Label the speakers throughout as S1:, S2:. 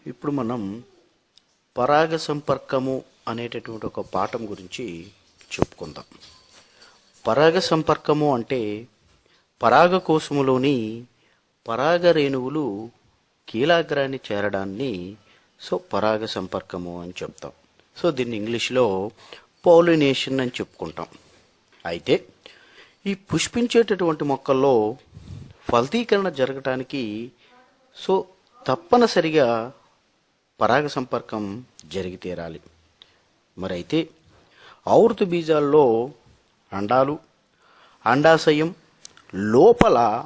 S1: ఇప్పుడు మనం పరాగ సంపర్కము అనేటటువంటి ఒక పాఠం గురించి చెప్పుకుందాం. పరాగ సంపర్కము అంటే పరాగకోశములోని పరాగ రేణువులు కీలాగ్రాన్ని చేరడాన్ని పరాగ సంపర్కము అని చెప్తాం. దీన్ని ఇంగ్లీష్లో పాలినేషన్ అని చెప్పుకుంటాం. అయితే ఈ పుష్పించేటటువంటి మొక్కల్లో ఫలదీకరణ జరగటానికి తప్పనిసరిగా పరాగ సంపర్కం జరిగి తీరాలి. మరైతే ఆవృత బీజాల్లో అండాలు, అండాశయం లోపల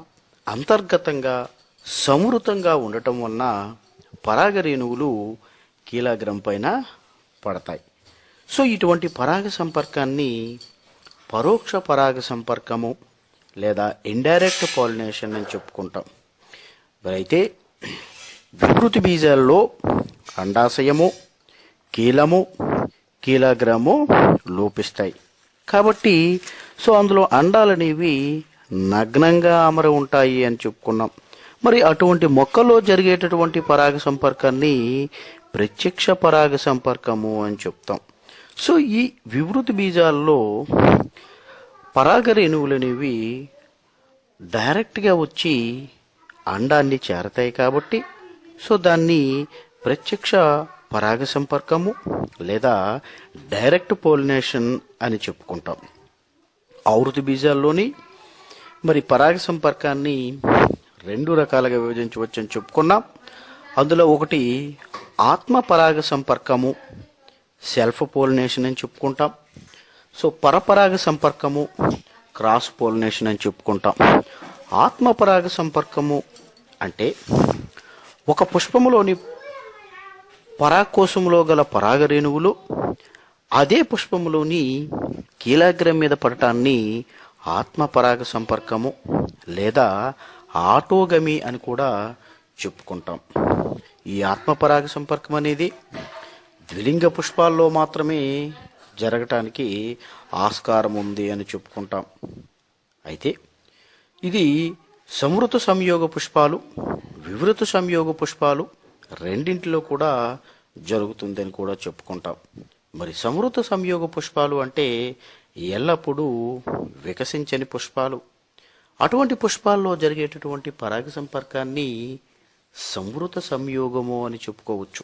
S1: అంతర్గతంగా సమృతంగా ఉండటం వలన పరాగ రేణువులు కీలాగ్రం పైన పడతాయి. ఇటువంటి పరాగ సంపర్కాన్ని పరోక్ష పరాగ సంపర్కము లేదా ఇండైరెక్ట్ పాలినేషన్ అని చెప్పుకుంటాం. మరైతే వికృతి బీజాల్లో అండాశయము, కీలము, కీలాగ్రము లోపిస్తాయి. కాబట్టి అందులో అండాలనేవి నగ్నంగా అమరి ఉంటాయి అని చెప్పుకున్నాం. మరి అటువంటి మొక్కలో జరిగేటటువంటి పరాగ సంపర్కాన్ని ప్రత్యక్ష పరాగ సంపర్కము అని చెప్తాం. ఈ వివృతి బీజాల్లో పరాగ రేణువులు అనేవి డైరెక్ట్గా వచ్చి అండాన్ని చేరతాయి. కాబట్టి దాన్ని ప్రత్యక్ష పరాగ సంపర్కము లేదా డైరెక్ట్ పోలినేషన్ అని చెప్పుకుంటాం. ఆవృతి బీజాల్లోని మరి పరాగ సంపర్కాన్ని రెండు రకాలుగా విభజించవచ్చని చెప్పుకున్నాం. అందులో ఒకటి ఆత్మ పరాగ సంపర్కము, సెల్ఫ్ పోలినేషన్ అని చెప్పుకుంటాం. పరపరాగ సంపర్కము, క్రాస్ పోలినేషన్ అని చెప్పుకుంటాం. ఆత్మ పరాగ సంపర్కము అంటే ఒక పుష్పములోని పరాగకోశములో గల పరాగ రేణువులు అదే పుష్పములోని కీలాగ్రం మీద పడటాన్ని ఆత్మ పరాగ సంపర్కము లేదా ఆటోగమి అని కూడా చెప్పుకుంటాం. ఈ ఆత్మ పరాగ సంపర్కం అనేది ద్విలింగ పుష్పాల్లో మాత్రమే జరగటానికి ఆస్కారం ఉంది అని చెప్పుకుంటాం. అయితే ఇది సంవృత సంయోగ పుష్పాలు, వివృత సంయోగ పుష్పాలు రెండింటిలో కూడా జరుగుతుందని కూడా చెప్పుకుంటాం. మరి సంవృత సంయోగ పుష్పాలు అంటే ఎల్లప్పుడూ వికసించని పుష్పాలు. అటువంటి పుష్పాల్లో జరిగేటటువంటి పరాగ సంపర్కాన్ని సంవృత సంయోగము అని చెప్పుకోవచ్చు.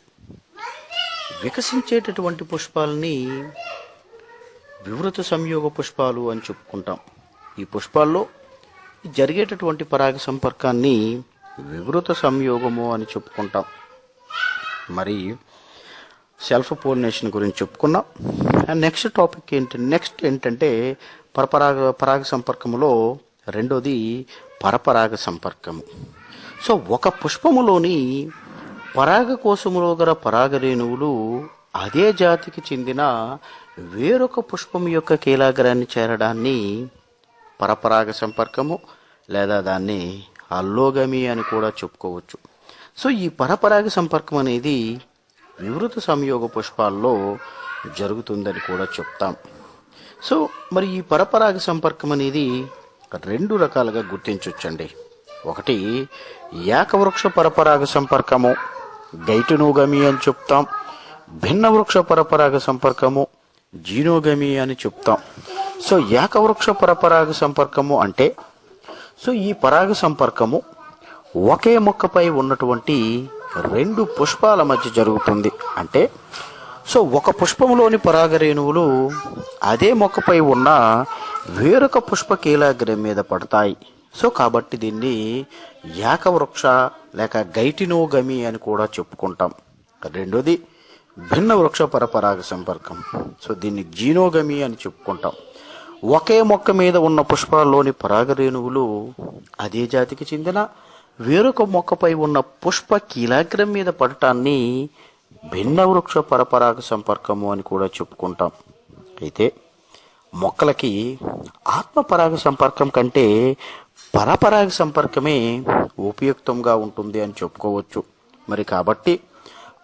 S1: వికసించేటటువంటి పుష్పాలని వివృత సంయోగ పుష్పాలు అని చెప్పుకుంటాం. ఈ పుష్పాల్లో జరిగేటటువంటి పరాగ సంపర్కాన్ని వివృత సంయోగము అని చెప్పుకుంటాం. మరి సెల్ఫ్ పోలినేషన్ గురించి చెప్పుకున్నాం. నెక్స్ట్ ఏంటంటే పరాగ సంపర్కములో రెండోది పరపరాగ సంపర్కము. ఒక పుష్పములోని పరాగ కోశములో గల పరాగ రేణువులు అదే జాతికి చెందిన వేరొక పుష్పం యొక్క కీలాగ్రాన్ని చేరడాన్ని పరపరాగ సంపర్కము లేదా దాన్ని అల్లోగమి అని కూడా చెప్పుకోవచ్చు. ఈ పరపరాగ సంపర్కం అనేది వివృత సంయోగ పుష్పాల్లో జరుగుతుందని కూడా చెప్తాం. మరి ఈ పరపరాగ సంపర్కం అనేది రెండు రకాలుగా గుర్తించవచ్చండి. ఒకటి ఏకవృక్ష పరపరాగ సంపర్కము, గైటనోగమి అని చెప్తాం. భిన్న వృక్ష పరపరాగ సంపర్కము, జీనోగమి అని చెప్తాం. ఏకవృక్ష పరపరాగ సంపర్కము అంటే ఈ పరాగ సంపర్కము ఒకే మొక్కపై ఉన్నటువంటి రెండు పుష్పాల మధ్య జరుగుతుంది. అంటే ఒక పుష్పంలోని పరాగ రేణువులు అదే మొక్కపై ఉన్న వేరొక పుష్ప కీలాగ్రం మీద పడతాయి. కాబట్టి దీన్ని ఏకవృక్ష లేక గైటినోగమి అని కూడా చెప్పుకుంటాం. రెండోది భిన్న వృక్ష పరపరాగ సంపర్కం. దీన్ని జీనోగమి అని చెప్పుకుంటాం. ఒకే మొక్క మీద ఉన్న పుష్పాల్లోని పరాగ రేణువులు అదే జాతికి చెందిన వేరొక మొక్కపై ఉన్న పుష్ప కీలాగ్రం మీద పడటాన్ని భిన్న వృక్ష పరపరాగ సంపర్కము అని కూడా చెప్పుకుంటాం. అయితే మొక్కలకి ఆత్మ పరాగ సంపర్కం కంటే పరపరాగ సంపర్కమే ఉపయుక్తంగా ఉంటుంది అని చెప్పుకోవచ్చు. మరి కాబట్టి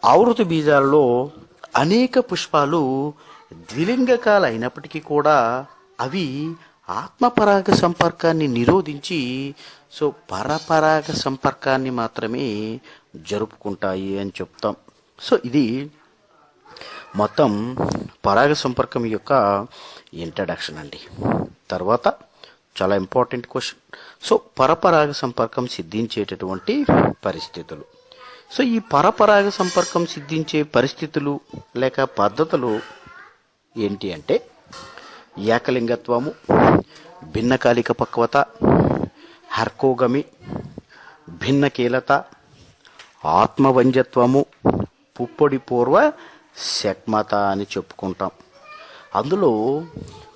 S1: ఆవృత బీజాల్లో అనేక పుష్పాలు ద్విలింగకాలు అయినప్పటికీ కూడా అవి ఆత్మపరాగ సంపర్కాన్ని నిరోధించి పరపరాగ సంపర్కాన్ని మాత్రమే జరుపుకుంటాయి అని చెప్తాం. సో ఇది మొత్తం పరాగ సంపర్కం యొక్క ఇంట్రడక్షన్ అండి. తర్వాత చాలా ఇంపార్టెంట్ క్వశ్చన్. సో పరపరాగ సంపర్కం సిద్ధించేటటువంటి పరిస్థితులు. సో ఈ పరపరాగ సంపర్కం సిద్ధించే పరిస్థితులు లేక పద్ధతులు ఏంటి అంటే ఏకలింగత్వము, భిన్నకాలిక పక్వత, హెర్కోగమి, భిన్నకీలత, ఆత్మవంజత్వము, పుప్పొడి పూర్వ శక్మత అని చెప్పుకుంటాం. అందులో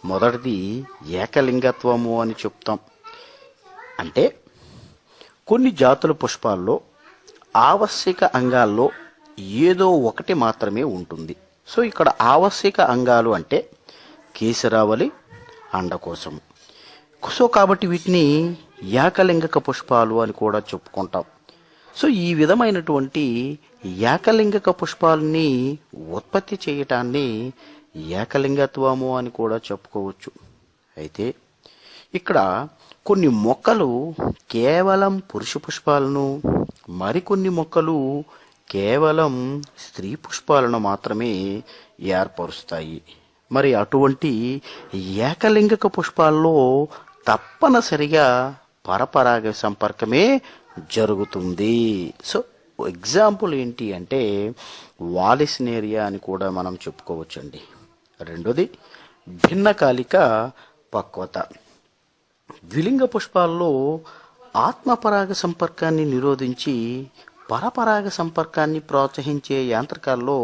S1: మొదటిది ఏకలింగత్వము అని చెప్తాం. అంటే కొన్ని జాతుల పుష్పాల్లో ఆవశ్యక అంగాల్లో ఏదో ఒకటి మాత్రమే ఉంటుంది. సో ఇక్కడ ఆవశ్యక అంగాలు అంటే కేసరావళి, అండకోశము. సో కాబట్టి వీటిని ఏకలింగక పుష్పాలు అని కూడా చెప్పుకుంటాం. సో ఈ విధమైనటువంటి ఏకలింగక పుష్పాలని ఉత్పత్తి చేయటాన్ని ఏకలింగత్వము అని కూడా చెప్పుకోవచ్చు. అయితే ఇక్కడ కొన్ని మొక్కలు కేవలం పురుష పుష్పాలను, మరికొన్ని మొక్కలు కేవలం స్త్రీ పుష్పాలను మాత్రమే ఏర్పరుస్తాయి. మరి అటువంటి ఏకలింగక పుష్పాల్లో తప్పనిసరిగా పరపరాగ సంపర్కమే జరుగుతుంది. సో ఎగ్జాంపుల్ ఏంటి అంటే వాలిస్నేరియా అని కూడా మనం చెప్పుకోవచ్చండి. రెండోది భిన్నకాలిక పక్వత. ద్విలింగ పుష్పాల్లో ఆత్మపరాగ సంపర్కాన్ని నిరోధించి పరపరాగ సంపర్కాన్ని ప్రోత్సహించే యాంత్రికాల్లో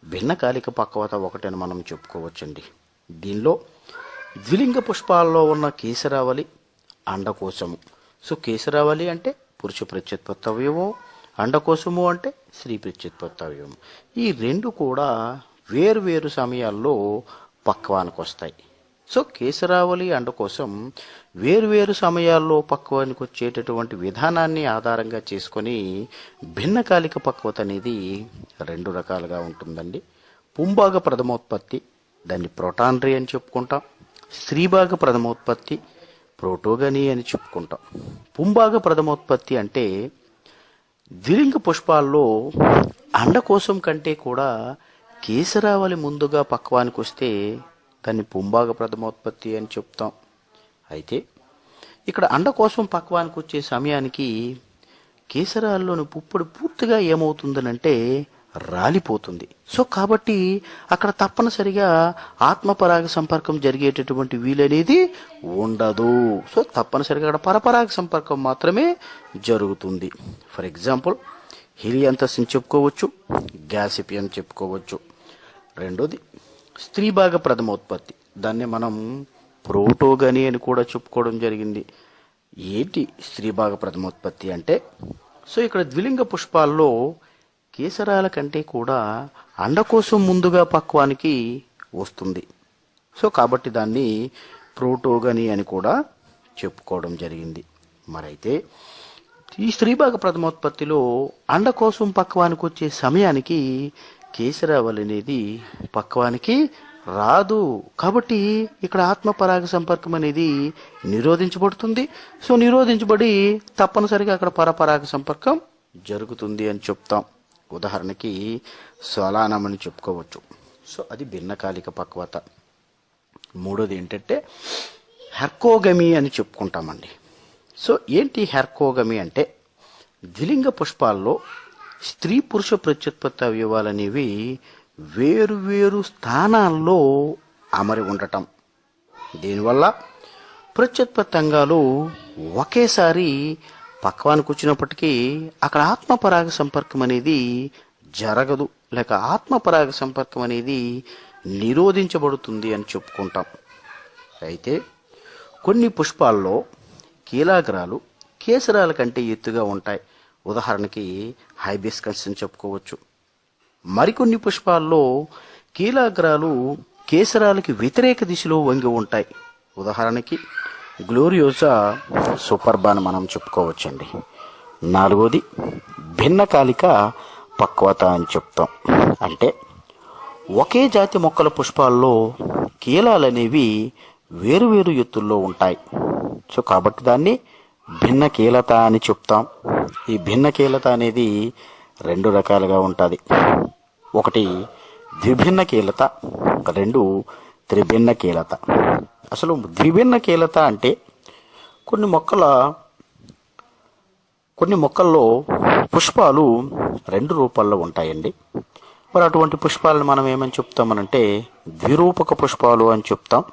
S1: భిన్నకాలిక పక్వత ఒకటని మనం చెప్పుకోవచ్చండి. దీనిలో ద్విలింగ పుష్పాల్లో ఉన్న కేసరావళి, అండకోశము. సో కేసరావళి అంటే పురుష ప్రత్యుత్పత్తి అవయవం, అండకోశము అంటే స్త్రీ ప్రత్యుత్పత్తి అవయవం. ఈ రెండు కూడా వేరు సమయాల్లో పక్వానికి వస్తాయి. సో కేసరావళి, అండకోశం వేరు సమయాల్లో పక్వానికి వచ్చేటటువంటి విధానాన్ని ఆధారంగా చేసుకొని భిన్నకాలిక పక్వత అనేది రెండు రకాలుగా ఉంటుందండి. పుంభాగ ప్రథమోత్పత్తి, దాన్ని ప్రోటాన్రీ అని చెప్పుకుంటాం. స్త్రీభాగ ప్రథమోత్పత్తి ప్రోటోగనీ అని చెప్పుకుంటాం. పుంభాగ ప్రథమోత్పత్తి అంటే ద్విలింగ పుష్పాల్లో అండకోశం కంటే కూడా కేసరావళి ముందుగా పక్వానికి వస్తే దాన్ని పుంభాగ ప్రథమోత్పత్తి అని చెప్తాం. అయితే ఇక్కడ అండకోశం పక్వానికి వచ్చే సమయానికి కేసరాల్లోని పుప్పొడి పూర్తిగా ఏమవుతుందనంటే రాలిపోతుంది. సో కాబట్టి అక్కడ తప్పనిసరిగా ఆత్మపరాగ సంపర్కం జరిగేటటువంటి వీలనేది ఉండదు. సో తప్పనిసరిగా అక్కడ పరపరాగ సంపర్కం మాత్రమే జరుగుతుంది. ఫర్ ఎగ్జాంపుల్ హీలియాంథస్ అని చెప్పుకోవచ్చు, గ్యాసిపియం చెప్పుకోవచ్చు. రెండోది స్త్రీభాగ ప్రథమోత్పత్తి, దాన్ని మనం ప్రోటోగనీ అని కూడా చెప్పుకోవడం జరిగింది. ఏంటి స్త్రీభాగ ప్రథమోత్పత్తి అంటే సో ఇక్కడ ద్విలింగ పుష్పాల్లో కేసరాల కంటే కూడా అండకోశం ముందుగా పక్వానికి వస్తుంది. సో కాబట్టి దాన్ని ప్రోటోగనీ అని కూడా చెప్పుకోవడం జరిగింది. మరైతే ఈ స్త్రీభాగ ప్రథమోత్పత్తిలో అండకోశం పక్వానికి వచ్చే సమయానికి కేసరావళి అనేది పక్వానికి రాదు. కాబట్టి ఇక్కడ ఆత్మపరాగ సంపర్కం అనేది నిరోధించబడుతుంది. సో నిరోధించబడి తప్పనిసరిగా అక్కడ పరపరాగ సంపర్కం జరుగుతుంది అని చెప్తాం. ఉదాహరణకి సోలానం అని చెప్పుకోవచ్చు. సో అది భిన్నకాలిక పక్వత. మూడోది ఏంటంటే హెర్కోగమి అని చెప్పుకుంటామండి. సో ఏంటి హెర్కోగమి అంటే ద్విలింగ పుష్పాల్లో స్త్రీ పురుష ప్రత్యుత్పత్తి అవయవాలు అనేవి వేరు స్థానాల్లో అమరి ఉండటం. దీనివల్ల ప్రత్యుత్పత్తి అంగాలు ఒకేసారి పక్వానికి వచ్చినప్పటికీ అక్కడ ఆత్మపరాగ సంపర్కం అనేది జరగదు, లేక ఆత్మపరాగ సంపర్కం అనేది నిరోధించబడుతుంది అని చెప్పుకుంటాం. అయితే కొన్ని పుష్పాల్లో కీలాగ్రాలు కేసరాల కంటే ఎత్తుగా ఉంటాయి. ఉదాహరణకి హైబిస్కస్ అని చెప్పుకోవచ్చు. మరికొన్ని పుష్పాల్లో కీలాగ్రాలు కేసరాలకి వ్యతిరేక దిశలో వంగి ఉంటాయి. ఉదాహరణకి గ్లోరియోసా సూపర్బా అని మనం చెప్పుకోవచ్చండి. నాలుగోది భిన్నకాలిక పక్వత అని చెప్తాం. అంటే ఒకే జాతి మొక్కల పుష్పాల్లో కీలాలనేవి వేరు ఎత్తుల్లో ఉంటాయి. సో కాబట్టి దాన్ని భిన్నకీలత అని చెప్తాం. ఈ భిన్నకీలత అనేది రెండు రకాలుగా ఉంటుంది. ఒకటి ద్విభిన్న కీలత, రెండు త్రిభిన్న కీలత. అసలు ద్విభిన్న కీలత అంటే కొన్ని మొక్కల్లో పుష్పాలు రెండు రూపాల్లో ఉంటాయండి. మరి అటువంటి పుష్పాలను మనం ఏమని చెప్తామనంటే ద్విరూపక పుష్పాలు అని చెప్తాం.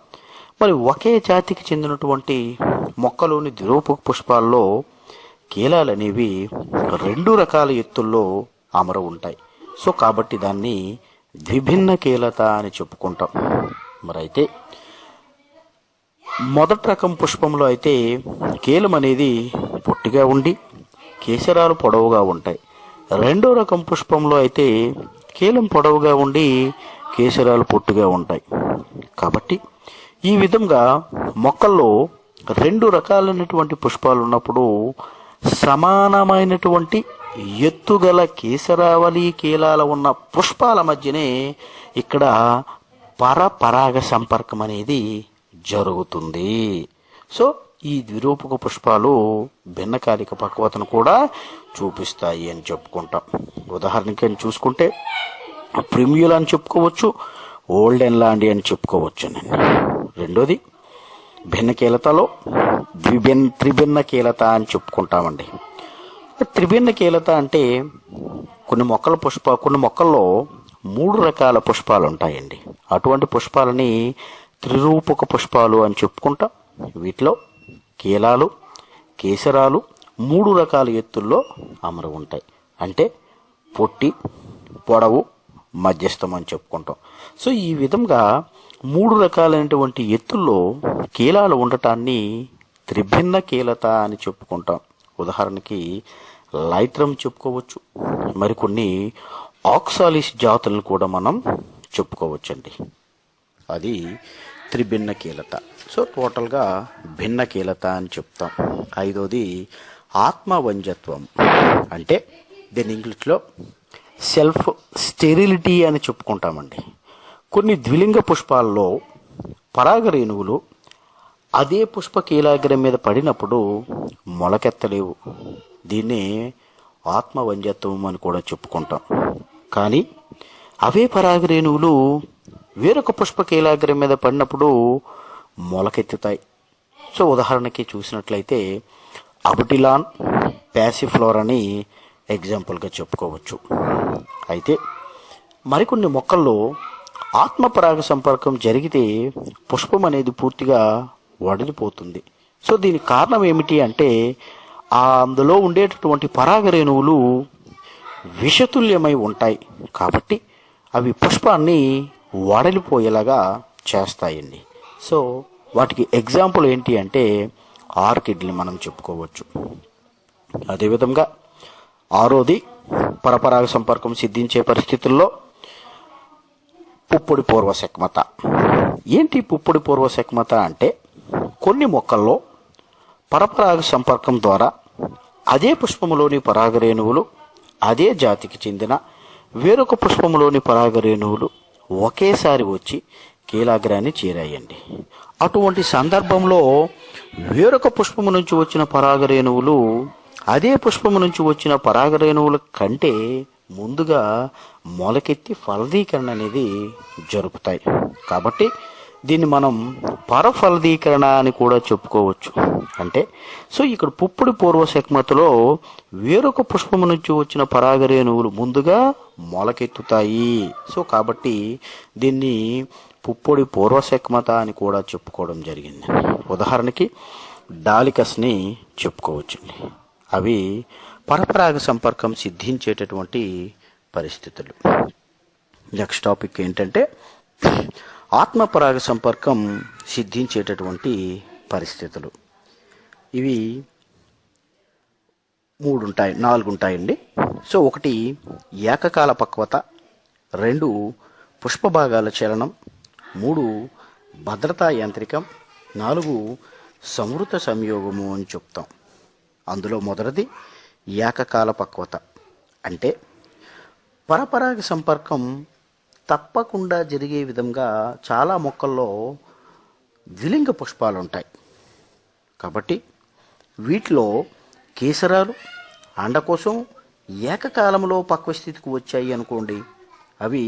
S1: మరి ఒకే జాతికి చెందినటువంటి మొక్కలోని ద్విరూపక పుష్పాల్లో కీలాలు అనేవి రెండు రకాల ఎత్తుల్లో అమర ఉంటాయి. సో కాబట్టి దాన్ని ద్విభిన్న కీలత అని చెప్పుకుంటాం. మరి అయితే మొదటి రకం పుష్పంలో అయితే కీలం అనేది పొట్టిగా ఉండి కేసరాలు పొడవుగా ఉంటాయి. రెండో రకం పుష్పంలో అయితే కీలం పొడవుగా ఉండి కేసరాలు పొట్టుగా ఉంటాయి. కాబట్టి ఈ విధంగా మొక్కల్లో రెండు రకాలైనటువంటి పుష్పాలు ఉన్నప్పుడు సమానమైనటువంటి ఎత్తుగల కేసరావళి కీలాల ఉన్న పుష్పాల మధ్యనే ఇక్కడ పరపరాగ సంపర్కం అనేది జరుగుతుంది. సో ఈ ద్విరూపక పుష్పాలు భిన్నకాలిక పక్వతను కూడా చూపిస్తాయి అని చెప్పుకుంటాం. ఉదాహరణకి చూసుకుంటే ప్రిమ్యూల్ అని చెప్పుకోవచ్చు, ఓల్డెన్ లాండి అని చెప్పుకోవచ్చు. రెండోది భిన్న కీలతలో త్రిభిన్న కీలత అని చెప్పుకుంటామండి. త్రిభిన్న కీలత అంటే కొన్ని మొక్కల్లో మూడు రకాల పుష్పాలు ఉంటాయండి. అటువంటి పుష్పాలని త్రిరూపక పుష్పాలు అని చెప్పుకుంటాం. వీటిలో కీలాలు, కేసరాలు మూడు రకాల ఎత్తుల్లో అమరు ఉంటాయి. అంటే పొట్టి, పొడవు, మధ్యస్థం అని చెప్పుకుంటాం. సో ఈ విధంగా మూడు రకాలైనటువంటి ఎత్తుల్లో కీలాలు ఉండటాన్ని త్రిభిన్న కీలత అని చెప్పుకుంటాం. ఉదాహరణకి లైత్రం చెప్పుకోవచ్చు, మరికొన్ని ఆక్సాలిస్ జాతులను కూడా మనం చెప్పుకోవచ్చండి. అది త్రిభిన్న కీలత. సో టోటల్గా భిన్న కీలత అని చెప్తాం. ఐదోది ఆత్మవంజత్వం, అంటే దీని ఇంగ్లీష్లో సెల్ఫ్ స్టెరిలిటీ అని చెప్పుకుంటామండి. కొన్ని ద్విలింగ పుష్పాల్లో పరాగరేణువులు అదే పుష్ప కీలాగ్రం మీద పడినప్పుడు మొలకెత్తలేవు. దీన్ని ఆత్మవంజత్వం అని కూడా చెప్పుకుంటాం. కానీ అవే పరాగరేణువులు వేరొక పుష్ప కీలాగ్రం మీద పడినప్పుడు మొలకెత్తుతాయి. సో ఉదాహరణకి చూసినట్లయితే అబటిలాన్ ప్యాసిఫ్లోర్ అని ఎగ్జాంపుల్గా చెప్పుకోవచ్చు. అయితే మరికొన్ని మొక్కల్లో ఆత్మపరాగ సంపర్కం జరిగితే పుష్పం అనేది పూర్తిగా వడిలిపోతుంది. సో దీనికి కారణం ఏమిటి అంటే అందులో ఉండేటటువంటి పరాగరేణువులు విషతుల్యమై ఉంటాయి. కాబట్టి అవి పుష్పాన్ని వడలిపోయేలాగా చేస్తాయండి. సో వాటికి ఎగ్జాంపుల్ ఏంటి అంటే ఆర్కిడ్ని మనం చెప్పుకోవచ్చు. అదేవిధంగా ఆరోది పరపరాగ సంపర్కం సిద్ధించే పరిస్థితుల్లో పుప్పొడి పూర్వశక్మత. ఏంటి పుప్పొడి పూర్వశక్మత అంటే కొన్ని మొక్కల్లో పరపరాగ సంపర్కం ద్వారా అదే పుష్పములోని పరాగరేణువులు అదే జాతికి చెందిన వేరొక పుష్పములోని పరాగరేణువులు ఒకేసారి వచ్చి కీలాగ్రాన్ని చేరాయండి. అటువంటి సందర్భంలో వేరొక పుష్పము నుంచి వచ్చిన పరాగరేణువులు అదే పుష్పము నుంచి వచ్చిన పరాగరేణువుల కంటే ముందుగా మొలకెత్తి ఫలదీకరణ అనేది జరుపుతాయి. కాబట్టి దీన్ని మనం పరఫలదీకరణ అని కూడా చెప్పుకోవచ్చు. అంటే సో ఇక్కడ పుప్పొడి పూర్వశక్మతలో వేరొక పుష్పము నుంచి వచ్చిన పరాగరేణువులు ముందుగా మొలకెత్తుతాయి. సో కాబట్టి దీన్ని పుప్పొడి పూర్వశక్మత అని కూడా చెప్పుకోవడం జరిగింది. ఉదాహరణకి డాలికస్ని చెప్పుకోవచ్చండి. అవి పరపరాగ సంపర్కం సిద్ధించేటటువంటి పరిస్థితులు. నెక్స్ట్ టాపిక్ ఏంటంటే ఆత్మపరాగ సంపర్కం సిద్ధించేటటువంటి పరిస్థితులు. ఇవి 4 ఉంటాయండి. సో ఒకటి ఏకకాల పక్వత, 2 పుష్పభాగాల చలనం, 3 భద్రతా యాంత్రికం, 4 సంవృత సంయోగము అని చెప్తాం. అందులో మొదటిది ఏకకాల పక్వత. అంటే పరపరాగ సంపర్కం తప్పకుండా జరిగే విధంగా చాలా మొక్కల్లో ద్విలింగ పుష్పాలు ఉంటాయి. కాబట్టి వీటిలో కేసరాలు అండకోశం ఏకకాలంలో పక్వస్థితికి వచ్చాయి అనుకోండి. అవి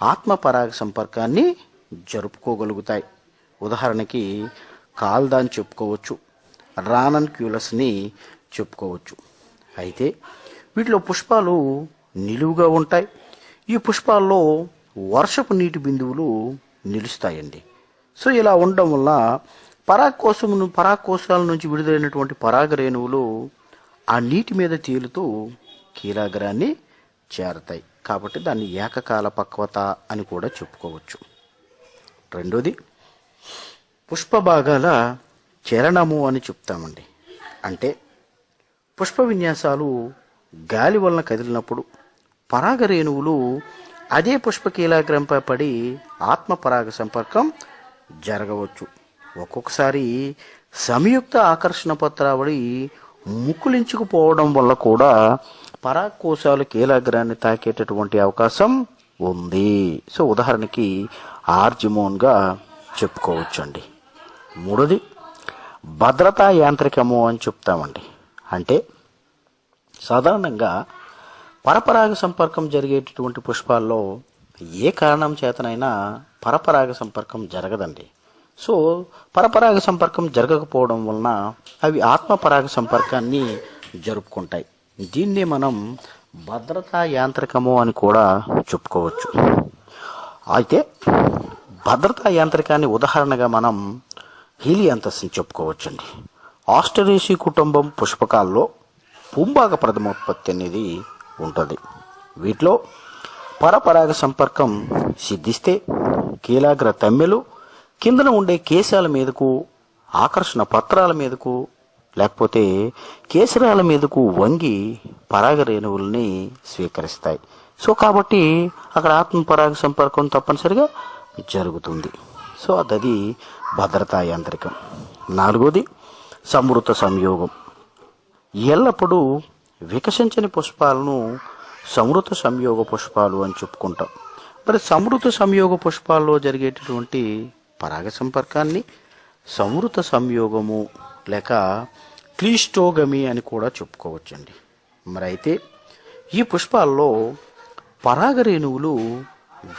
S1: ఆత్మ పరాగ సంపర్కాన్ని జరుపుకోగలుగుతాయి. ఉదాహరణకి కాల్దాన్ చెప్పుకోవచ్చు, రానన్క్యూలస్ని చెప్పుకోవచ్చు. అయితే వీటిలో పుష్పాలు నిలువుగా ఉంటాయి. ఈ పుష్పాల్లో వర్షపు నీటి బిందువులు నిలుస్తాయండి. సో ఇలా ఉండడం వల్ల పరాగకోశాల నుంచి విడుదలైనటువంటి పరాగ రేణువులు ఆ నీటి మీద తేలుతూ కీలాగ్రాన్ని చేరతాయి. కాబట్టి దాన్ని ఏకకాల పక్వత అని కూడా చెప్పుకోవచ్చు. రెండోది పుష్ప భాగాల చలనము అని చెప్తామండి. అంటే పుష్ప విన్యాసాలు గాలి వలన కదిలినప్పుడు పరాగ రేణువులు అదే పుష్ప కీలాగ్రంపై పడి ఆత్మ పరాగ సంపర్కం జరగవచ్చు. ఒక్కొక్కసారి సంయుక్త ఆకర్షణ పత్రావళి ముక్కులించుకుపోవడం వల్ల కూడా పరాగకోశాలు కీలాగ్రాన్ని తాకేటటువంటి అవకాశం ఉంది. సో ఉదాహరణకి ఆర్జిమోన్గా చెప్పుకోవచ్చు అండి. మూడోది భద్రతా యాంత్రికము అని చెప్తామండి. అంటే సాధారణంగా పరపరాగ సంపర్కం జరిగేటటువంటి పుష్పాల్లో ఏ కారణం చేతనైనా పరపరాగ సంపర్కం జరగదండి. సో పరపరాగ సంపర్కం జరగకపోవడం వలన అవి ఆత్మ పరాగ సంపర్కాన్ని జరుపుకుంటాయి. దీన్ని మనం భద్రతా యాంత్రికము అని కూడా చెప్పుకోవచ్చు. అయితే భద్రతా యాంత్రికాన్ని ఉదాహరణగా మనం హీలియాంథస్ని చెప్పుకోవచ్చండి. ఆస్టరేసి కుటుంబం పుష్పకాల్లో పుంబాగ ప్రథమోత్పత్తి అనేది ఉంటుంది. వీటిలో పరపరాగ సంపర్కం సిద్ధిస్తే కీలాగ్ర తమ్మెలు కిందన ఉండే కేశాల మీదకు, ఆకర్షణ పత్రాల మీదకు, లేకపోతే కేసరాల మీదకు వంగి పరాగ రేణువుల్ని స్వీకరిస్తాయి. సో కాబట్టి అక్కడ ఆత్మ పరాగ సంపర్కం తప్పనిసరిగా జరుగుతుంది. సో అది భద్రతా యాంత్రికం. నాలుగోది సమృత సంయోగం. ఎల్లప్పుడూ వికసించని పుష్పాలను సమృత సంయోగ పుష్పాలు అని చెప్పుకుంటాం. మరి సమృత సంయోగ పుష్పాల్లో జరిగేటటువంటి పరాగ సంపర్కాన్ని సమృత సంయోగము లేక క్లీస్టోగమి అని కూడా చెప్పుకోవచ్చండి. మరి అయితే ఈ పుష్పాల్లో పరాగ రేణువులు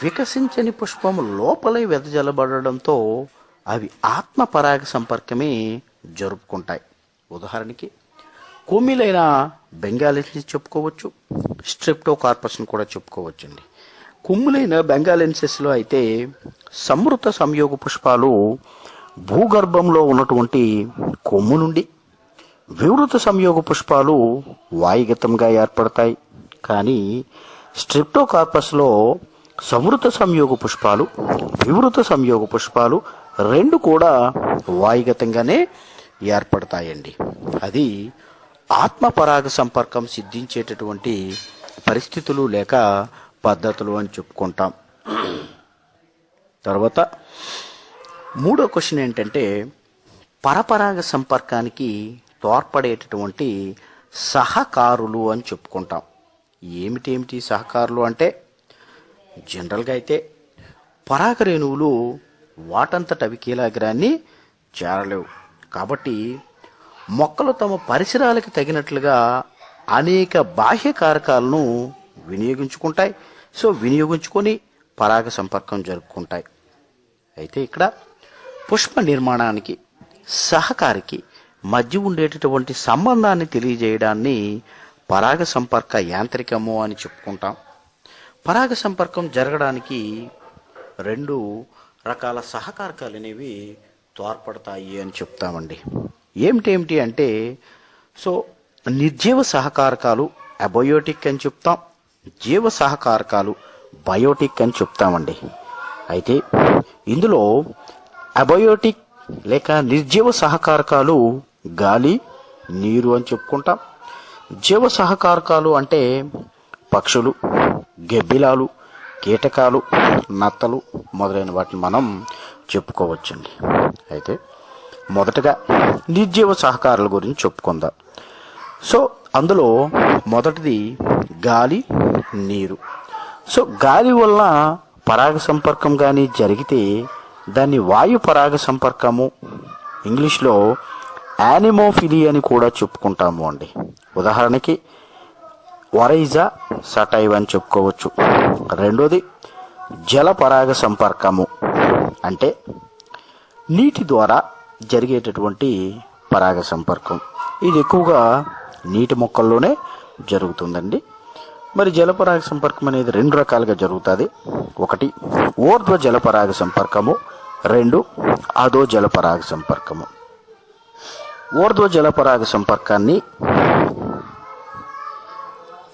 S1: వికసించని పుష్పము లోపలే వెదజల్లబడడంతో అవి ఆత్మ పరాగ సంపర్కమే జరుపుకుంటాయి. ఉదాహరణకి కొమ్మిలైన బెంగాలెన్సిస్ చెప్పుకోవచ్చు, స్ట్రెప్టోకార్పస్ని కూడా చెప్పుకోవచ్చండి. కొమ్ములైన బెంగాలెన్సిస్లో అయితే సమృత సంయోగ పుష్పాలు భూగర్భంలో ఉన్నటువంటి కొమ్ము నుండి, వివృత సంయోగ పుష్పాలు వాయుగతంగా ఏర్పడతాయి. కానీ స్ట్రెప్టోకార్పస్లో సమృత సంయోగ పుష్పాలు, వివృత సంయోగ పుష్పాలు రెండు కూడా వాయుగతంగానే ఏర్పడతాయండి. అది ఆత్మ పరాగ సంపర్కం సిద్ధించేటటువంటి పరిస్థితులు లేక పద్ధతులు అని చెప్పుకుంటాం. తర్వాత మూడో క్వశ్చన్ ఏంటంటే పరపరాగ సంపర్కానికి తోడ్పడేటటువంటి సహకారులు అని చెప్పుకుంటాం. ఏమిటేమిటి సహకారులు అంటే జనరల్గా అయితే పరాగ రేణువులు వాటంతట అవి కీలాగ్రాన్ని చేరలేవు. కాబట్టి మొక్కలు తమ పరిసరాలకి తగినట్లుగా అనేక బాహ్య కారకాలను వినియోగించుకుంటాయి. సో వినియోగించుకొని పరాగ సంపర్కం జరుపుకుంటాయి. అయితే ఇక్కడ పుష్ప నిర్మాణానికి సహకారికి మధ్య ఉండేటటువంటి సంబంధాన్ని తెలియజేయడాన్ని పరాగ సంపర్క యాంత్రికము అని చెప్పుకుంటాం. పరాగ సంపర్కం జరగడానికి రెండు రకాల సహకారకాలు అనేవి తోడ్పడతాయి అని చెప్తామండి. ఏమిటేమిటి అంటే సో నిర్జీవ సహకారకాలు అబయోటిక్ అని చెప్తాం, జీవ సహకారకాలు బయోటిక్ అని చెప్తామండి. అయితే ఇందులో అబయోటిక్ లేక నిర్జీవ సహకారకాలు గాలి, నీరు అని చెప్పుకుంటాం. జీవ సహకారకాలు అంటే పక్షులు, గెబ్బిలాలు, కీటకాలు, నత్తలు మొదలైన వాటిని మనం చెప్పుకోవచ్చండి. అయితే మొదటగా నిర్జీవ సహకారాల గురించి చెప్పుకుందాం. సో అందులో మొదటిది గాలి, నీరు. సో గాలి వల్ల పరాగ సంపర్కం కానీ జరిగితే దాన్ని వాయు పరాగ సంపర్కము, ఇంగ్లీష్లో యానిమోఫిలి అని కూడా చెప్పుకుంటాము అండి. ఉదాహరణకి వరైజా సటైవ్ అని చెప్పుకోవచ్చు. రెండోది జల పరాగ సంపర్కము, అంటే నీటి ద్వారా జరిగేటటువంటి పరాగ సంపర్కం. ఇది ఎక్కువగా నీటి మొక్కల్లోనే జరుగుతుందండి. మరి జలపరాగ సంపర్కం అనేది రెండు రకాలుగా జరుగుతుంది. ఒకటి ఊర్ధ్వ జలపరాగ సంపర్కము, రెండు అధో జలపరాగ సంపర్కము. ఊర్ధ్వ జలపరాగ సంపర్కాన్ని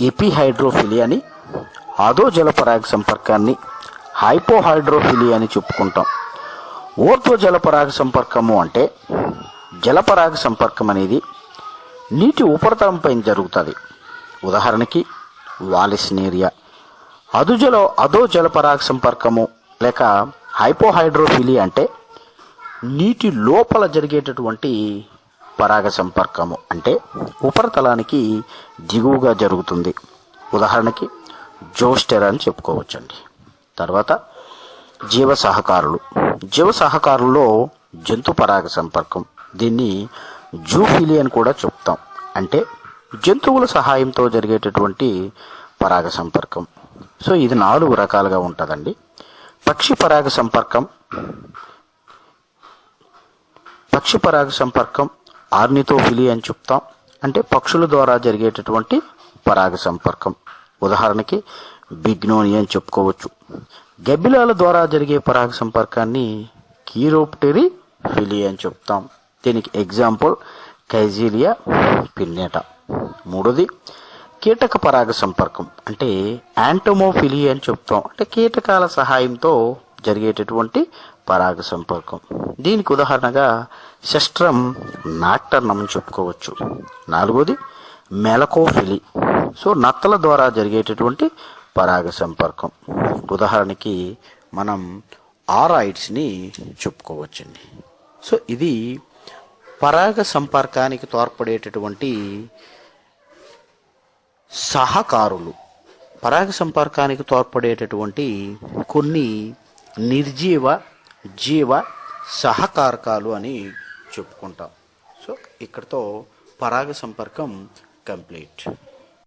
S1: ఎపిహైడ్రోఫిలి అని, అధో జలపరాగ సంపర్కాన్ని హైపోహైడ్రోఫిలి అని చెప్పుకుంటాం. ఊర్ధ్వ జలపరాగ సంపర్కము అంటే జలపరాగ సంపర్కం అనేది నీటి ఉపరితలంపై జరుగుతుంది. ఉదాహరణకి వాలిస్నేరియా. అధో జలపరాగ సంపర్కము లేక హైపోహైడ్రోఫిలి అంటే నీటి లోపల జరిగేటటువంటి పరాగ సంపర్కము, అంటే ఉపరితలానికి దిగువగా జరుగుతుంది. ఉదాహరణకి జోస్టెరా అని చెప్పుకోవచ్చండి. తర్వాత జీవ సహకారులు. జీవ సహకారుల్లో జంతు పరాగ సంపర్కం, దీన్ని జూఫిలి అని కూడా చెప్తాం. అంటే జంతువుల సహాయంతో జరిగేటటువంటి పరాగ సంపర్కం. సో ఇది 4 రకాలుగా ఉంటుందండి. పక్షి పరాగ సంపర్కం. పక్షి పరాగ సంపర్కం ఆర్నిథోఫిలి అని చెప్తాం. అంటే పక్షుల ద్వారా జరిగేటటువంటి పరాగ సంపర్కం. ఉదాహరణకి బిగ్నోని అని చెప్పుకోవచ్చు. గబ్బిలాల ద్వారా జరిగే పరాగ సంపర్కాన్ని కీరోప్టెరీ ఫిలి అని చెప్తాం. దీనికి ఎగ్జాంపుల్ కైజీలియా పిన్నేటా. మూడోది కీటక పరాగ సంపర్కం, అంటే యాంటోమోఫిలి అని చెప్తాం. అంటే కీటకాల సహాయంతో జరిగేటటువంటి పరాగ సంపర్కం. దీనికి ఉదాహరణగా సెస్ట్రమ్ నాక్టర్నమ్ అని చెప్పుకోవచ్చు. నాలుగోది మెలకోఫిలి. సో నత్తల ద్వారా జరిగేటటువంటి పరాగ సంపర్కం. ఉదాహరణకి మనం ఆరాయిడ్స్ని చెప్పుకోవచ్చండి. సో ఇది పరాగ సంపర్కానికి తోడ్పడేటటువంటి సహకారులు. పరాగ సంపర్కానికి తోడ్పడేటటువంటి కొన్ని నిర్జీవ జీవ సహకారకాలు అని చెప్పుకుంటాం. సో ఇక్కడతో పరాగ సంపర్కం కంప్లీట్.